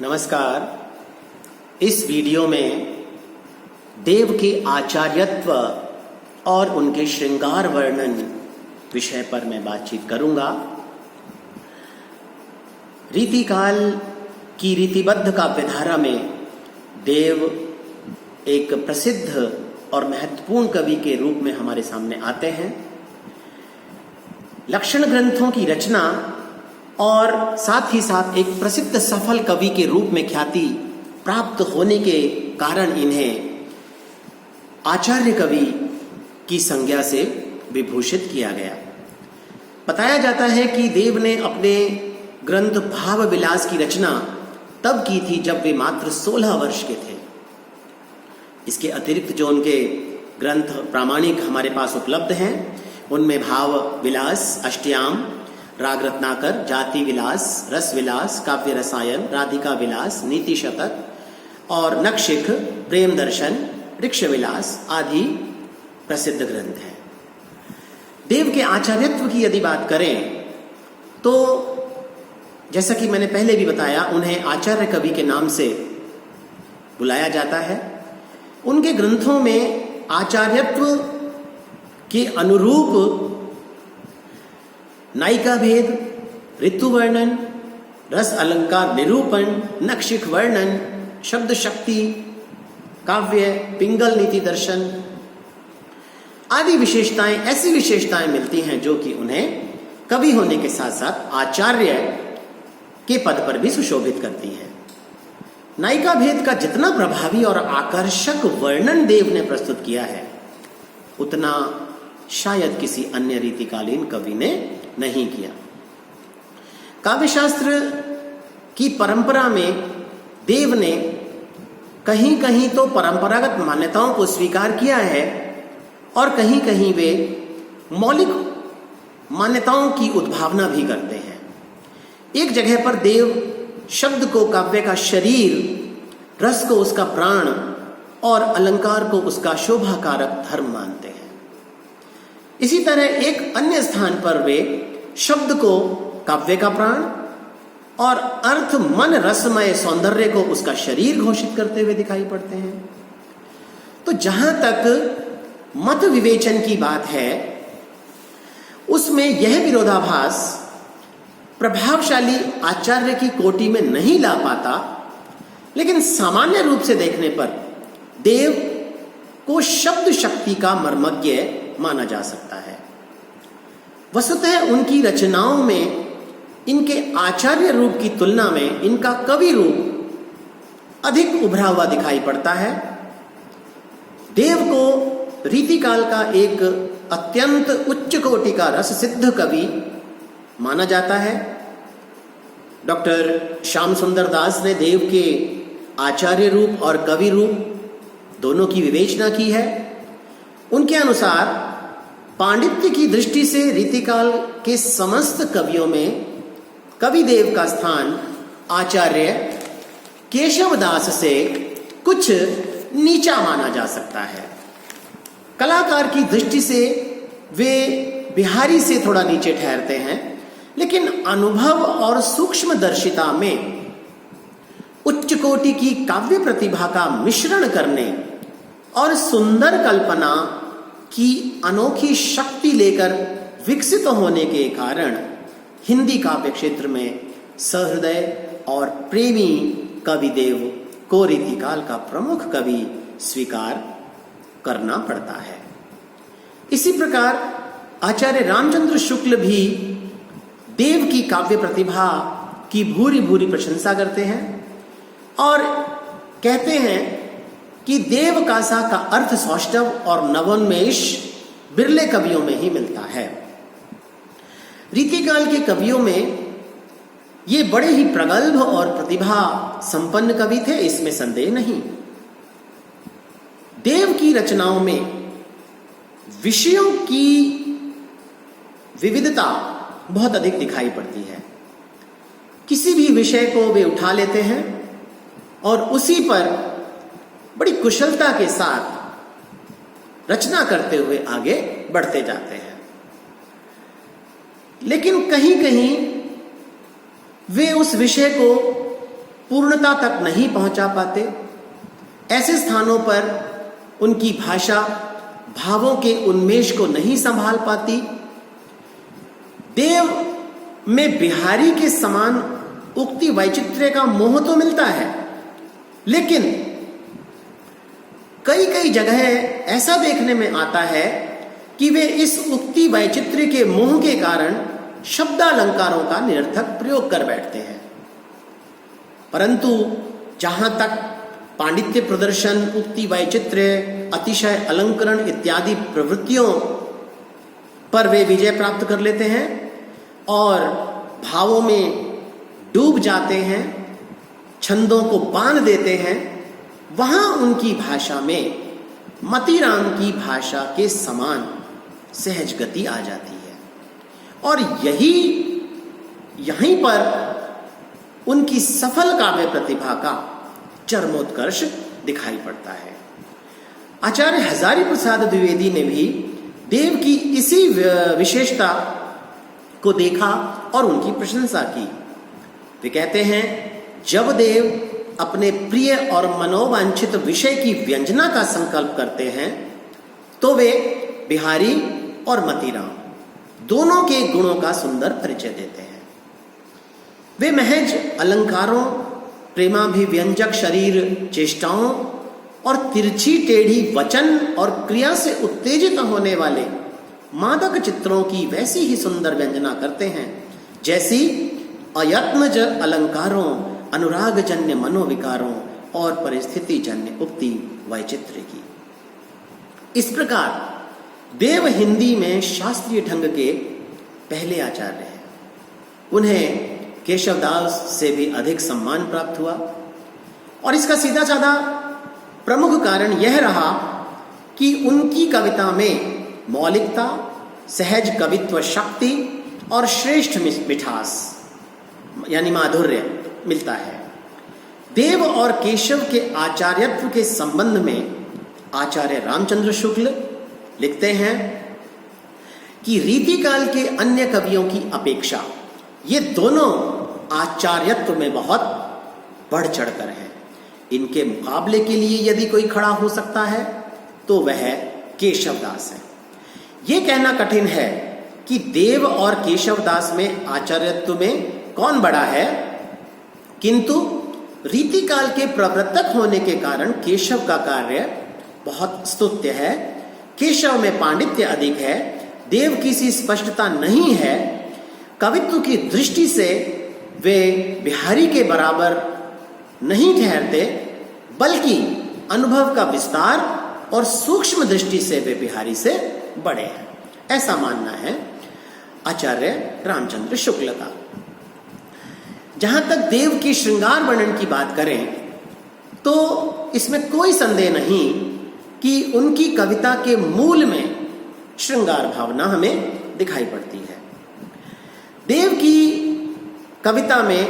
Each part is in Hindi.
नमस्कार। इस वीडियो में देव के आचार्यत्व और उनके श्रृंगार वर्णन विषय पर मैं बातचीत करूंगा। रीतिकाल की रीतिबद्ध काव्यधारा में देव एक प्रसिद्ध और महत्वपूर्ण कवि के रूप में हमारे सामने आते हैं। लक्षण ग्रंथों की रचना और साथ ही साथ एक प्रसिद्ध सफल कवि के रूप में ख्याति प्राप्त होने के कारण इन्हें आचार्य कवि की संज्ञा से विभूषित किया गया। बताया जाता है कि देव ने अपने ग्रंथ भाव विलास की रचना तब की थी जब वे मात्र 16 वर्ष के थे। इसके अतिरिक्त जो उनके ग्रंथ प्रामाणिक हमारे पास उपलब्ध हैं, उनमें भाव विलास, अष्टयाम, राग रत्नाकर, जाति विलास, रस विलास, काव्य रसायन, राधिका विलास, नीति शतक और नखशिख, प्रेम दर्शन, वृक्ष विलास आदि प्रसिद्ध ग्रंथ हैं। देव के आचार्यत्व की यदि बात करें तो जैसा कि मैंने पहले भी बताया, उन्हें आचार्य कवि के नाम से बुलाया जाता है। उनके ग्रंथों में आचार्यत्व के अनुरूप नायिका भेद, ऋतु वर्णन, रस अलंकार निरूपण, नखशिख वर्णन, शब्द शक्ति, काव्य, पिंगल नीति दर्शन आदि विशेषताएं, ऐसी विशेषताएं मिलती हैं जो कि उन्हें कवि होने के साथ साथ आचार्य के पद पर भी सुशोभित करती हैं। नायिका भेद का जितना प्रभावी और आकर्षक वर्णन देव ने प्रस्तुत किया है, उतना शायद किसी अन्य रीतिकालीन कवि ने नहीं किया। काव्यशास्त्र की परंपरा में देव ने कहीं कहीं तो परंपरागत मान्यताओं को स्वीकार किया है और कहीं कहीं वे मौलिक मान्यताओं की उद्भावना भी करते हैं। एक जगह पर देव शब्द को काव्य का शरीर, रस को उसका प्राण और अलंकार को उसका शोभाकारक धर्म मानते हैं। इसी तरह एक अन्य स्थान पर वे शब्द को काव्य का प्राण और अर्थ, मन, रसमय सौंदर्य को उसका शरीर घोषित करते हुए दिखाई पड़ते हैं। तो जहां तक मत विवेचन की बात है, उसमें यह विरोधाभास प्रभावशाली आचार्य की कोटि में नहीं ला पाता, लेकिन सामान्य रूप से देखने पर देव को शब्द शक्ति का मर्मज्ञ माना जा सकता है। वस्तुतः उनकी रचनाओं में इनके आचार्य रूप की तुलना में इनका कवि रूप अधिक उभरा हुआ दिखाई पड़ता है। देव को रीतिकाल का एक अत्यंत उच्च कोटि का रस सिद्ध कवि माना जाता है। डॉक्टर श्याम सुंदर दास ने देव के आचार्य रूप और कवि रूप दोनों की विवेचना की है। उनके अनुसार पांडित्य की दृष्टि से रीतिकाल के समस्त कवियों में कवि देव का स्थान आचार्य केशवदास से कुछ नीचा माना जा सकता है। कलाकार की दृष्टि से वे बिहारी से थोड़ा नीचे ठहरते हैं, लेकिन अनुभव और सूक्ष्मदर्शिता में उच्च कोटि की काव्य प्रतिभा का मिश्रण करने और सुंदर कल्पना की अनोखी शक्ति लेकर विकसित होने के कारण हिंदी काव्य क्षेत्र में सहृदय और प्रेमी कवि देव को रीतिकाल का प्रमुख कवि स्वीकार करना पड़ता है। इसी प्रकार आचार्य रामचंद्र शुक्ल भी देव की काव्य प्रतिभा की भूरी भूरी प्रशंसा करते हैं और कहते हैं कि देव कासा का अर्थ सौष्ठव और नवोन्मेष बिरले कवियों में ही मिलता है। रीतिकाल के कवियों में ये बड़े ही प्रगल्भ और प्रतिभा संपन्न कवि थे, इसमें संदेह नहीं। देव की रचनाओं में विषयों की विविधता बहुत अधिक दिखाई पड़ती है। किसी भी विषय को वे उठा लेते हैं और उसी पर बड़ी कुशलता के साथ रचना करते हुए आगे बढ़ते जाते हैं। लेकिन कहीं कहीं वे उस विषय को पूर्णता तक नहीं पहुंचा पाते। ऐसे स्थानों पर उनकी भाषा भावों के उन्मेष को नहीं संभाल पाती। देव में बिहारी के समान उक्ति वैचित्र्य का मोह तो मिलता है, लेकिन कई कई जगह ऐसा देखने में आता है कि वे इस उक्ति वैचित्र्य के मोह के कारण शब्दालंकारों का निरर्थक प्रयोग कर बैठते हैं। परंतु जहां तक पांडित्य प्रदर्शन, उक्ति वैचित्र्य, अतिशय अलंकरण इत्यादि प्रवृत्तियों पर वे विजय प्राप्त कर लेते हैं और भावों में डूब जाते हैं, छंदों को बांध देते हैं, वहां उनकी भाषा में मतीराम की भाषा के समान सहज गति आ जाती है। और यहीं पर उनकी सफल काव्य प्रतिभा का चरमोत्कर्ष दिखाई पड़ता है। आचार्य हजारी प्रसाद द्विवेदी ने भी देव की इसी विशेषता को देखा और उनकी प्रशंसा की। वे कहते हैं, जब देव अपने प्रिय और मनोवांछित विषय की व्यंजना का संकल्प करते हैं तो वे बिहारी और मतीराम दोनों के गुणों का सुंदर परिचय देते हैं। वे महज अलंकारों, प्रेमाभिव्यंजक शरीर चेष्टाओं और तिरछी टेढ़ी वचन और क्रिया से उत्तेजित होने वाले मादक चित्रों की वैसी ही सुंदर व्यंजना करते हैं जैसी अयत्नज अलंकारों, अनुरागजन्य मनोविकारों और परिस्थिति जन्य उक्ति वैचित्र्य की। इस प्रकार देव हिंदी में शास्त्रीय ढंग के पहले आचार्य हैं। उन्हें केशवदास से भी अधिक सम्मान प्राप्त हुआ और इसका सीधा साधा प्रमुख कारण यह रहा कि उनकी कविता में मौलिकता, सहज कवित्व शक्ति और श्रेष्ठ मिठास यानी माधुर्य मिलता है। देव और केशव के आचार्यत्व के संबंध में आचार्य रामचंद्र शुक्ल लिखते हैं कि रीतिकाल के अन्य कवियों की अपेक्षा ये दोनों आचार्यत्व में बहुत बढ़ चढ़कर हैं। इनके मुकाबले के लिए यदि कोई खड़ा हो सकता है तो वह केशवदास है। ये कहना कठिन है कि देव और केशवदास में आचार्यत्व में कौन बड़ा है, किंतु रीतिकाल के प्रवर्तक होने के कारण केशव का कार्य बहुत स्तुत्य है। केशव में पांडित्य अधिक है, देव की सी स्पष्टता नहीं है। कवित्व की दृष्टि से वे बिहारी के बराबर नहीं ठहरते, बल्कि अनुभव का विस्तार और सूक्ष्म दृष्टि से वे बिहारी से बड़े हैं, ऐसा मानना है आचार्य रामचंद्र शुक्ल का। जहां तक देव की श्रृंगार वर्णन की बात करें तो इसमें कोई संदेह नहीं कि उनकी कविता के मूल में श्रृंगार भावना हमें दिखाई पड़ती है। देव की कविता में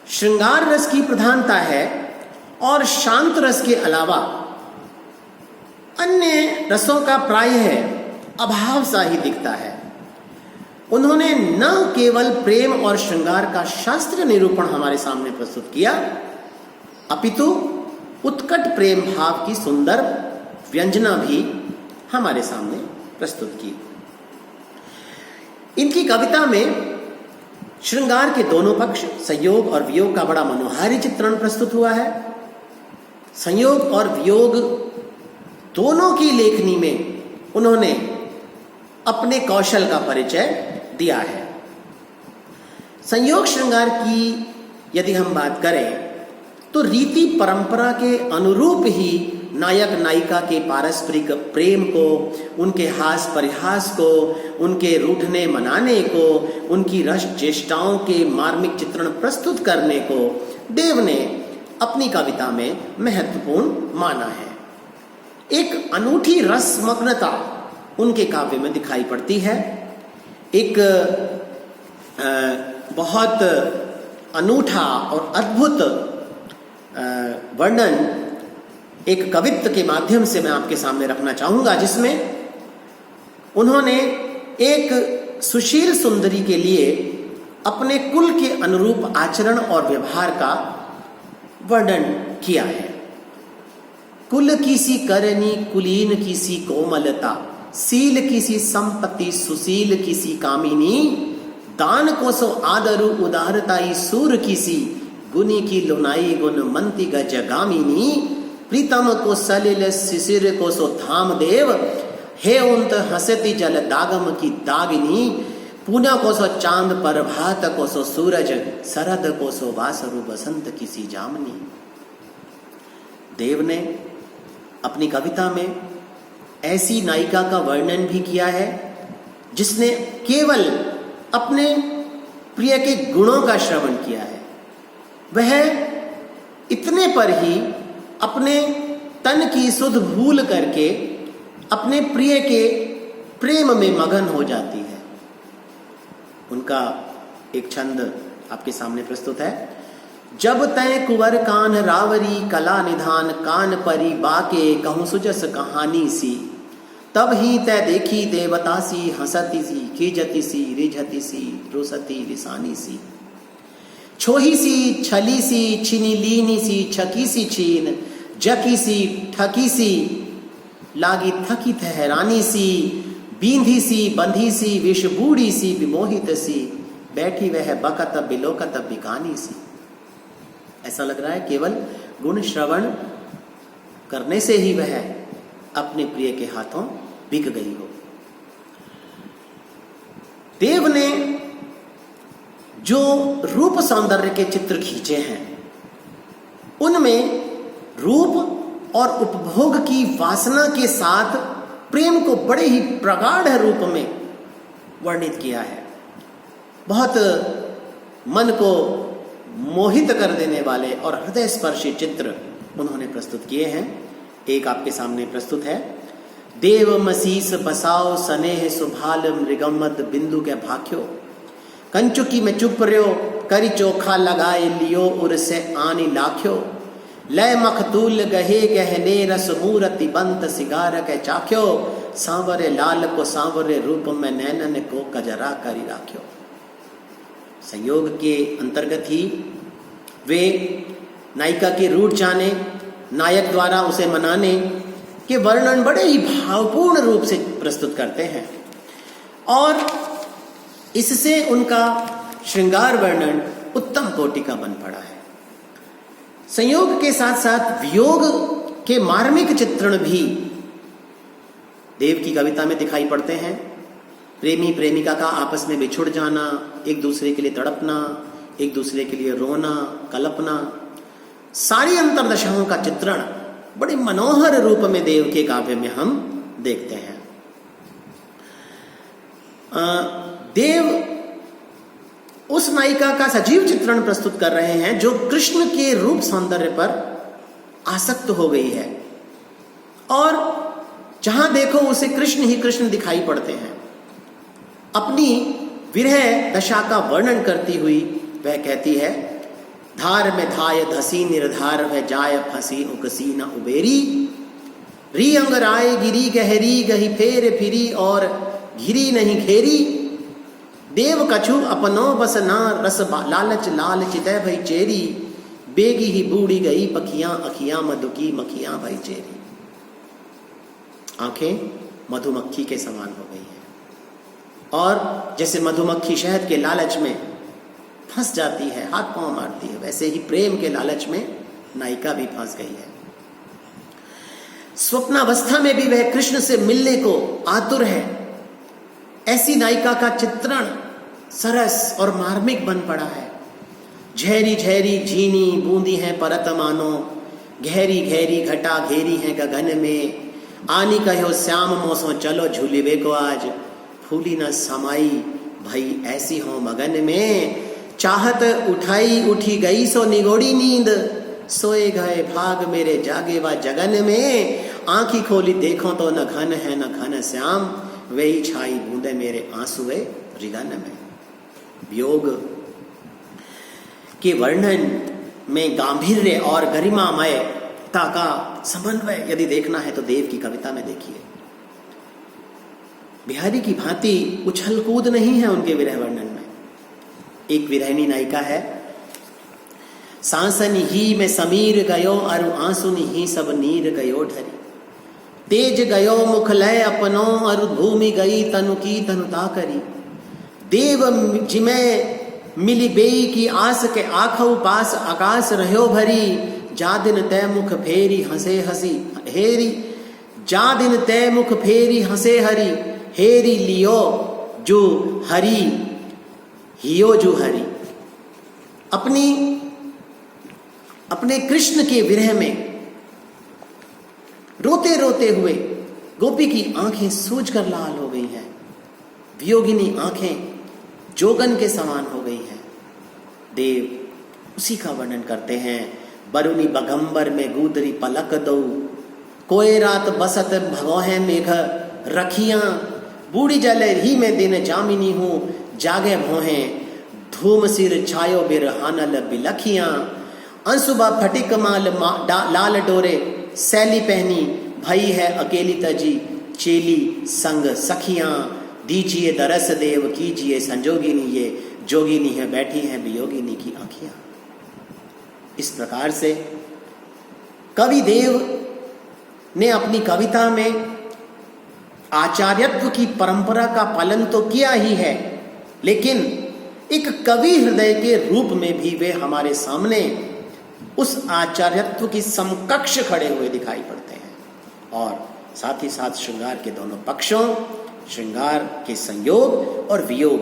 श्रृंगार रस की प्रधानता है और शांत रस के अलावा अन्य रसों का प्रायः अभाव सा ही दिखता है। उन्होंने न केवल प्रेम और श्रृंगार का शास्त्रीय निरूपण हमारे सामने प्रस्तुत किया, अपितु उत्कट प्रेम भाव की सुंदर व्यंजना भी हमारे सामने प्रस्तुत की। इनकी कविता में श्रृंगार के दोनों पक्ष, संयोग और वियोग का बड़ा मनोहारी चित्रण प्रस्तुत हुआ है। संयोग और वियोग दोनों की लेखनी में उन्होंने अपने कौशल का परिचय दिया है। संयोग श्रृंगार की यदि हम बात करें तो रीति परंपरा के अनुरूप ही नायक नायिका के पारस्परिक प्रेम को, उनके हास परिहास को, उनके रूठने मनाने को, उनकी रस चेष्टाओं के मार्मिक चित्रण प्रस्तुत करने को देव ने अपनी कविता में महत्वपूर्ण माना है। एक अनूठी रसमग्नता उनके काव्य में दिखाई पड़ती है। एक बहुत अनूठा और अद्भुत वर्णन एक कवित्व के माध्यम से मैं आपके सामने रखना चाहूंगा, जिसमें उन्होंने एक सुशील सुंदरी के लिए अपने कुल के अनुरूप आचरण और व्यवहार का वर्णन किया है। कुल की सी करनी कुलीन की सी कोमलता, सील की सी संपत्ति सुशील की सी कामिनी, दान को सो आदरु उदारताई सूर की सी, गुनी की लुनाई गुण मंती गजगामिनी, प्रीतम को सलिल शिशिर को सो धाम देव, हे उंत हसती जल दागम की दागिनी, पूना को सो चांद प्रभात को सो सूरज, सरद को सो वासरु बसंत की सी जामनी। देव ने अपनी कविता में ऐसी नायिका का वर्णन भी किया है जिसने केवल अपने प्रिय के गुणों का श्रवण किया है। वह इतने पर ही अपने तन की सुध भूल करके अपने प्रिय के प्रेम में मगन हो जाती है। उनका एक छंद आपके सामने प्रस्तुत है। जब तय कुंवर कान रावरी कला निधान, कान परी बाके कहूं सुजस कहानी सी, तब ही तय देखी देवता सी, हंसती सी खीजती सी रिझती सी रुसती रिसानी सी, छोही सी छली सी छिनी लीनी सी, छकी सी छीन जकी सी ठकी सी, लागी थकी ठहरानी सी, बींधी सी बंधी सी विषबूढ़ी सी विमोहित सी, बैठी वह बकत बिलोकत बिकानी सी। ऐसा लग रहा है केवल गुण श्रवण करने से ही वह अपने प्रिय के हाथों बिक गई हो। देव ने जो रूप सौंदर्य के चित्र खींचे हैं उनमें रूप और उपभोग की वासना के साथ प्रेम को बड़े ही प्रगाढ़ रूप में वर्णित किया है। बहुत मन को मोहित कर देने वाले और हृदय स्पर्शी चित्र उन्होंने प्रस्तुत किए हैं। एक आपके सामने प्रस्तुत है। देव मसीस बसाओ स्नेह सुभाल मृगमद बिंदु के भाख्यो, कंचुकी में चुप रहो करी चोखा लगाए लियो उर से आनी लाख्यो, लय मखतूल गहे गहने रस मूरति बंत सिगार के चाख्यो, सांवरे लाल को सांवरे रूप में नैनन को कजरा करी राख्यो। संयोग के अंतर्गत ही वे नायिका के रूठ जाने, नायक द्वारा उसे मनाने के वर्णन बड़े ही भावपूर्ण रूप से प्रस्तुत करते हैं और इससे उनका श्रृंगार वर्णन उत्तम कोटि का बन पड़ा है। संयोग के साथ साथ वियोग के मार्मिक चित्रण भी देव की कविता में दिखाई पड़ते हैं। प्रेमी प्रेमिका का आपस में बिछुड़ जाना, एक दूसरे के लिए तड़पना, एक दूसरे के लिए रोना, कल्पना, सारी अंतर्दशाओं का चित्रण बड़े मनोहर रूप में देव के काव्य में हम देखते हैं। देव उस नायिका का सजीव चित्रण प्रस्तुत कर रहे हैं जो कृष्ण के रूप सौंदर्य पर आसक्त हो गई है और जहां देखो उसे कृष्ण ही कृष्ण दिखाई पड़ते हैं। अपनी विरह दशा का वर्णन करती हुई वह कहती है, धार में धाय धसी निर्धार वह जाय फंसी उकसी न उबेरी, री अंग राय गिरी गहरी गही फेर फिरी और घिरी नहीं घेरी, देव कछु अपनो बस ना रस लालच लाल चितय भई चेरी, बेगी ही बूढ़ी गई पखियां अखियां मधुकी मखियां भई चेरी। आंखें मधुमक्खी के समान हो गई है और जैसे मधुमक्खी शहद के लालच में फंस जाती है, हाथ पांव मारती है, वैसे ही प्रेम के लालच में नायिका भी फंस गई है। स्वप्नावस्था में भी वह कृष्ण से मिलने को आतुर है। ऐसी नायिका का चित्रण सरस और मार्मिक बन पड़ा है। झेरी झेरी झीनी बूंदी है परत मानो, गहरी गहरी घटा घेरी है गगन में, आनी कहो श्याम मोसो चलो झूलिवे को आज, फूली न समाई भई ऐसी हो मगन में, चाहत उठाई उठी गई सो निगोड़ी नींद, सोए गए भाग मेरे जागे वा जगन में, आंखी खोली देखो तो न घन है न घन श्याम, वही छाई बूंदे मेरे आंसुए रिगन में। वियोग के वर्णन में गांभीर्य और गरिमामयता का समन्वय यदि देखना है तो देव की कविता में देखिए। बिहारी की भांति उछल कूद नहीं है उनके विरह वर्णन में। एक विरहिणी नायिका है। सांसनी ही में समीर गयो अरु आंसुनी ही सब नीर गयो ढरी। तेज गयो मुख लय अपनो अरु भूमि गई तनु की तनुता करी। देव जिमे मिली बेई की आस के आखऊ पास आकाश रह्यो भरी। जा दिन तय मुख फेरी हंसे हसी हेरी। जा दिन तय मुख फेरी हंसे हरी। हेरी लियो जो हरी हियो जो हरी। अपने कृष्ण के विरह में रोते रोते हुए गोपी की आंखें सूज कर लाल हो गई हैं। वियोगिनी आंखें जोगन के समान हो गई हैं। देव उसी का वर्णन करते हैं। बरुनी बगंबर में गूदरी पलक दो। कोई रात बसत भगोहे मेघ रखियां। बूढ़ी जल ही में दिन जामिनी हूँ जागे भोहे। धूम सिर छायो बिर हानल बिलखियां। अंशुबा फटिक माल लाल डोरे सैली पहनी। भई है अकेली तजी चेली संग सखियां। दीजिए दरस देव कीजिए संजोगिनी। ये जोगिनी है बैठी है वियोगिनी की आंखियां। इस प्रकार से कवि देव ने अपनी कविता में आचार्यत्व की परंपरा का पालन तो किया ही है, लेकिन एक कवि हृदय के रूप में भी वे हमारे सामने उस आचार्यत्व की समकक्ष खड़े हुए दिखाई पड़ते हैं। और साथ ही साथ श्रृंगार के दोनों पक्षों, श्रृंगार के संयोग और वियोग,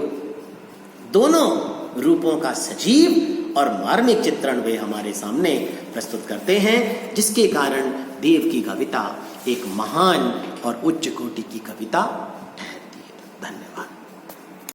दोनों रूपों का सजीव और मार्मिक चित्रण वे हमारे सामने प्रस्तुत करते हैं, जिसके कारण देव की कविता एक महान और उच्च कोटि की कविता